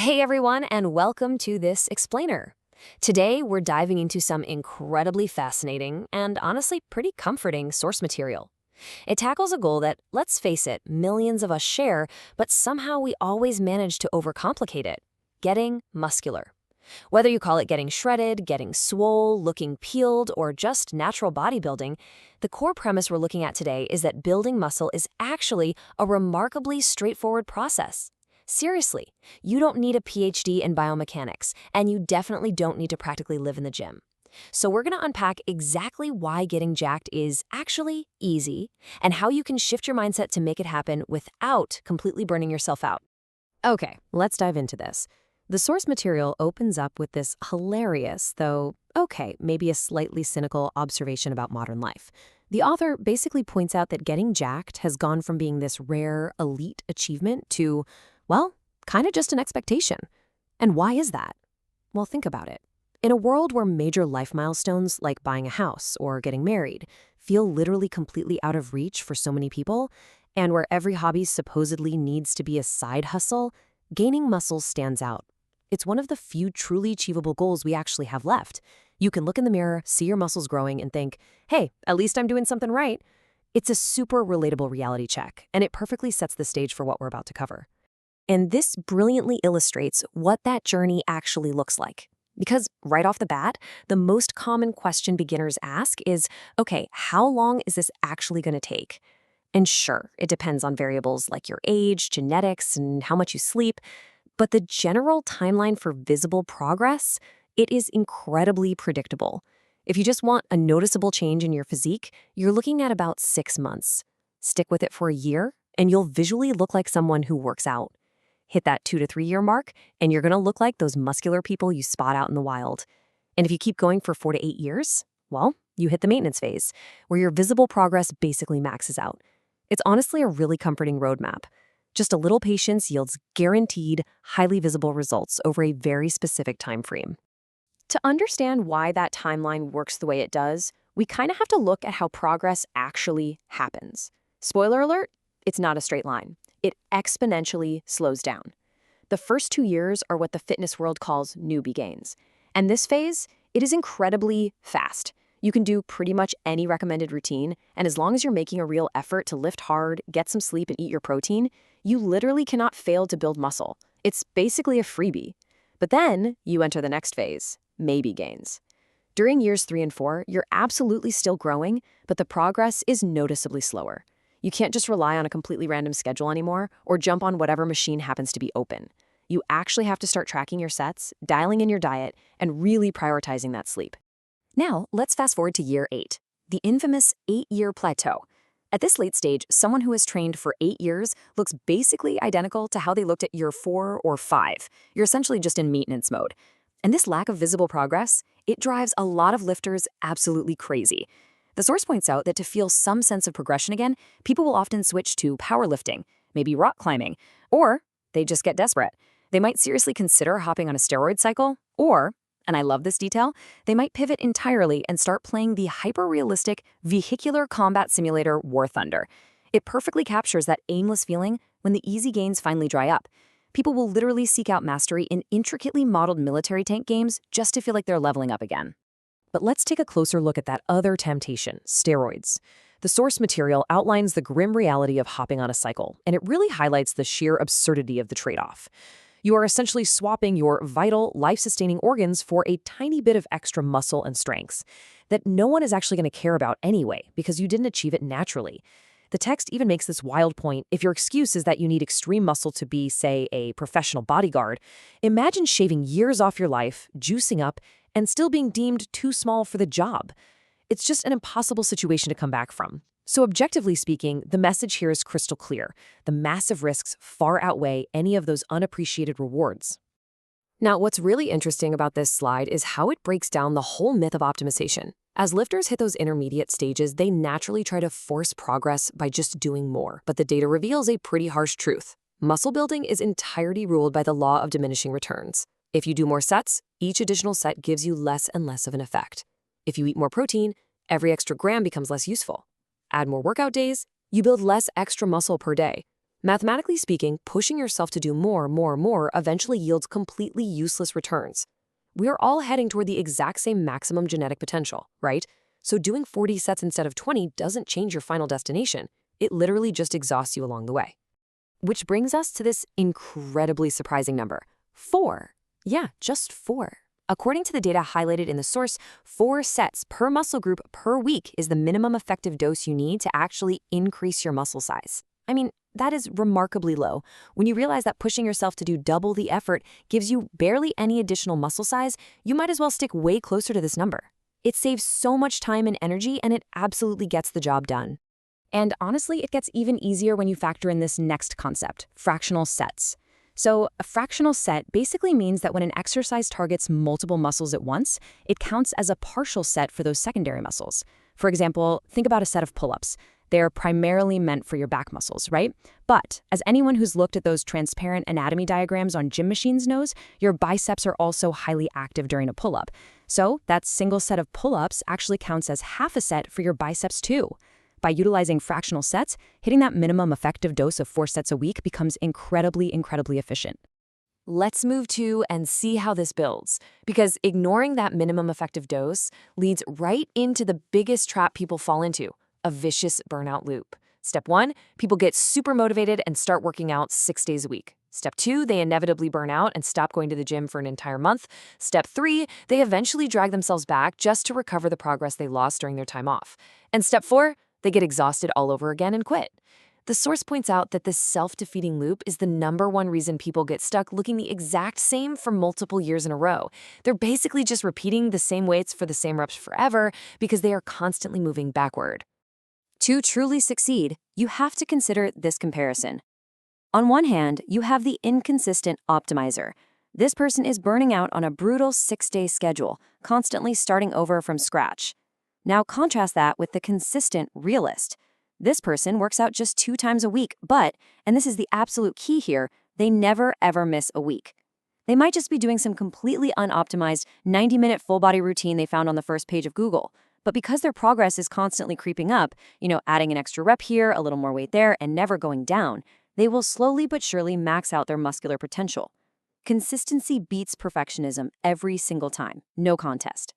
Hey everyone, and welcome to this explainer. Today, we're diving into some incredibly fascinating and honestly pretty comforting source material. It tackles a goal that, let's face it, millions of us share, but somehow we always manage to overcomplicate it: getting muscular. Whether you call it getting shredded, getting swole, looking peeled, or just natural bodybuilding, the core premise we're looking at today is that building muscle is actually a remarkably straightforward process. Seriously, you don't need a PhD in biomechanics, and you definitely don't need to practically live in the gym. So we're going to unpack exactly why getting jacked is actually easy, and how you can shift your mindset to make it happen without completely burning yourself out. Okay, let's dive into this. The source material opens up with this hilarious, though, okay, maybe a slightly cynical observation about modern life. The author basically points out that getting jacked has gone from being this rare, elite achievement to, well, kind of just an expectation. And why is that? Well, think about it. In a world where major life milestones like buying a house or getting married feel literally completely out of reach for so many people, and where every hobby supposedly needs to be a side hustle, gaining muscles stands out. It's one of the few truly achievable goals we actually have left. You can look in the mirror, see your muscles growing, and think, hey, at least I'm doing something right. It's a super relatable reality check, and it perfectly sets the stage for what we're about to cover. And this brilliantly illustrates what that journey actually looks like. Because right off the bat, the most common question beginners ask is, okay, how long is this actually going to take? And sure, it depends on variables like your age, genetics, and how much you sleep. But the general timeline for visible progress, it is incredibly predictable. If you just want a noticeable change in your physique, you're looking at about 6 months. Stick with it for a year, and you'll visually look like someone who works out. Hit that 2 to 3 year mark, and you're going to look like those muscular people you spot out in the wild. And if you keep going for 4 to 8 years, well, you hit the maintenance phase, where your visible progress basically maxes out. It's honestly a really comforting roadmap. Just a little patience yields guaranteed, highly visible results over a very specific time frame. To understand why that timeline works the way it does, we kind of have to look at how progress actually happens. Spoiler alert, it's not a straight line. It exponentially slows down. The first 2 years are what the fitness world calls newbie gains. And this phase, it is incredibly fast. You can do pretty much any recommended routine, and as long as you're making a real effort to lift hard, get some sleep, and eat your protein, you literally cannot fail to build muscle. It's basically a freebie. But then you enter the next phase, maybe gains. During years 3 and 4, you're absolutely still growing, but the progress is noticeably slower. You can't just rely on a completely random schedule anymore or jump on whatever machine happens to be open. You actually have to start tracking your sets, dialing in your diet, and really prioritizing that sleep. Now, let's fast forward to year 8, the infamous 8-year plateau. At this late stage, someone who has trained for 8 years looks basically identical to how they looked at year 4 or 5. You're essentially just in maintenance mode. And this lack of visible progress, it drives a lot of lifters absolutely crazy. The source points out that to feel some sense of progression again, people will often switch to powerlifting, maybe rock climbing, or they just get desperate. They might seriously consider hopping on a steroid cycle, or, and I love this detail, they might pivot entirely and start playing the hyper-realistic vehicular combat simulator War Thunder. It perfectly captures that aimless feeling when the easy gains finally dry up. People will literally seek out mastery in intricately modeled military tank games just to feel like they're leveling up again. But let's take a closer look at that other temptation, steroids. The source material outlines the grim reality of hopping on a cycle, and it really highlights the sheer absurdity of the trade-off. You are essentially swapping your vital, life-sustaining organs for a tiny bit of extra muscle and strength that no one is actually going to care about anyway because you didn't achieve it naturally. The text even makes this wild point: if your excuse is that you need extreme muscle to be, say, a professional bodyguard, imagine shaving years off your life, juicing up, and still being deemed too small for the job. It's just an impossible situation to come back from. So objectively speaking, the message here is crystal clear. The massive risks far outweigh any of those unappreciated rewards. Now, what's really interesting about this slide is how it breaks down the whole myth of optimization. As lifters hit those intermediate stages, they naturally try to force progress by just doing more. But the data reveals a pretty harsh truth. Muscle building is entirely ruled by the law of diminishing returns. If you do more sets, each additional set gives you less and less of an effect. If you eat more protein, every extra gram becomes less useful. Add more workout days, you build less extra muscle per day. Mathematically speaking, pushing yourself to do more eventually yields completely useless returns. We are all heading toward the exact same maximum genetic potential, right? So doing 40 sets instead of 20 doesn't change your final destination. It literally just exhausts you along the way. Which brings us to this incredibly surprising number, 4. Yeah, just 4. According to the data highlighted in the source, 4 sets per muscle group per week is the minimum effective dose you need to actually increase your muscle size. I mean, that is remarkably low. When you realize that pushing yourself to do double the effort gives you barely any additional muscle size, you might as well stick way closer to this number. It saves so much time and energy, and it absolutely gets the job done. And honestly, it gets even easier when you factor in this next concept, fractional sets. So a fractional set basically means that when an exercise targets multiple muscles at once, it counts as a partial set for those secondary muscles. For example, think about a set of pull-ups. They're primarily meant for your back muscles, right? But as anyone who's looked at those transparent anatomy diagrams on gym machines knows, your biceps are also highly active during a pull-up. So that single set of pull-ups actually counts as half a set for your biceps too. By utilizing fractional sets, hitting that minimum effective dose of 4 sets a week becomes incredibly efficient. Let's move to and see how this builds, because ignoring that minimum effective dose leads right into the biggest trap people fall into, a vicious burnout loop. Step 1, people get super motivated and start working out 6 days a week. Step 2, they inevitably burn out and stop going to the gym for an entire month. Step 3, they eventually drag themselves back just to recover the progress they lost during their time off. And step 4, they get exhausted all over again and quit. The source points out that this self-defeating loop is the #1 reason people get stuck looking the exact same for multiple years in a row. They're basically just repeating the same weights for the same reps forever because they are constantly moving backward. To truly succeed, you have to consider this comparison. On one hand, you have the inconsistent optimizer. This person is burning out on a brutal 6-day schedule, constantly starting over from scratch. Now contrast that with the consistent realist. This person works out just 2 times a week, but, and this is the absolute key here, they never ever miss a week. They might just be doing some completely unoptimized 90-minute full-body routine they found on the first page of Google. But because their progress is constantly creeping up, adding an extra rep here, a little more weight there, and never going down, they will slowly but surely max out their muscular potential. Consistency beats perfectionism every single time, no contest.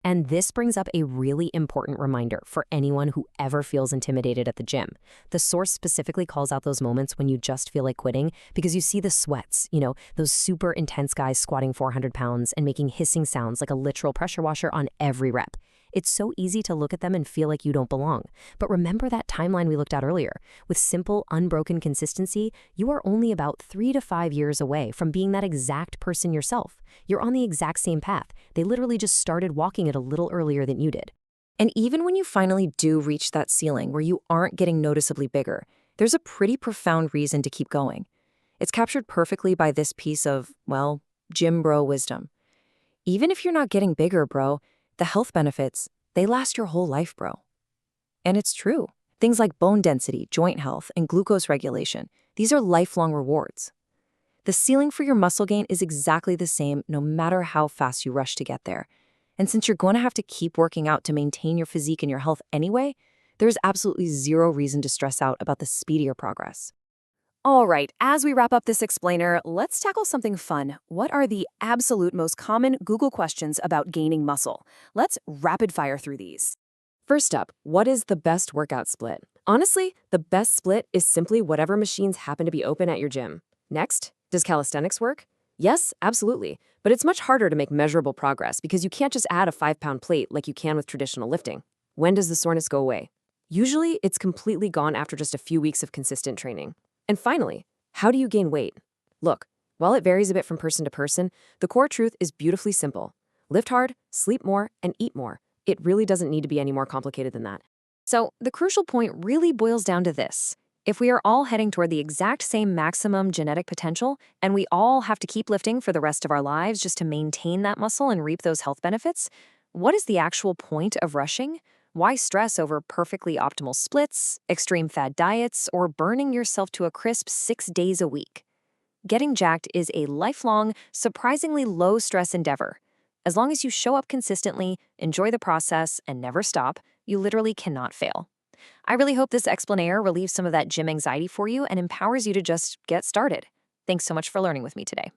And this brings up a really important reminder for anyone who ever feels intimidated at the gym. The source specifically calls out those moments when you just feel like quitting because you see the sweats, those super intense guys squatting 400 pounds and making hissing sounds like a literal pressure washer on every rep. It's so easy to look at them and feel like you don't belong. But remember that timeline we looked at earlier. With simple, unbroken consistency, you are only about 3 to 5 years away from being that exact person yourself. You're on the exact same path. They literally just started walking it a little earlier than you did. And even when you finally do reach that ceiling where you aren't getting noticeably bigger, there's a pretty profound reason to keep going. It's captured perfectly by this piece of, gym bro wisdom. Even if you're not getting bigger, bro, the health benefits, they last your whole life, bro. And it's true. Things like bone density, joint health, and glucose regulation, these are lifelong rewards. The ceiling for your muscle gain is exactly the same no matter how fast you rush to get there. And since you're going to have to keep working out to maintain your physique and your health anyway, there's absolutely zero reason to stress out about the speedier progress. All right, as we wrap up this explainer, let's tackle something fun. What are the absolute most common Google questions about gaining muscle? Let's rapid fire through these. First up, what is the best workout split? Honestly, the best split is simply whatever machines happen to be open at your gym. Next, does calisthenics work? Yes, absolutely, but it's much harder to make measurable progress because you can't just add a 5-pound plate like you can with traditional lifting. When does the soreness go away? Usually, it's completely gone after just a few weeks of consistent training. And finally, how do you gain weight? Look, while it varies a bit from person to person, the core truth is beautifully simple. Lift hard, sleep more, and eat more. It really doesn't need to be any more complicated than that. So the crucial point really boils down to this. If we are all heading toward the exact same maximum genetic potential, and we all have to keep lifting for the rest of our lives just to maintain that muscle and reap those health benefits, what is the actual point of rushing? Why stress over perfectly optimal splits, extreme fad diets, or burning yourself to a crisp 6 days a week? Getting jacked is a lifelong, surprisingly low-stress endeavor. As long as you show up consistently, enjoy the process, and never stop, you literally cannot fail. I really hope this explainer relieves some of that gym anxiety for you and empowers you to just get started. Thanks so much for learning with me today.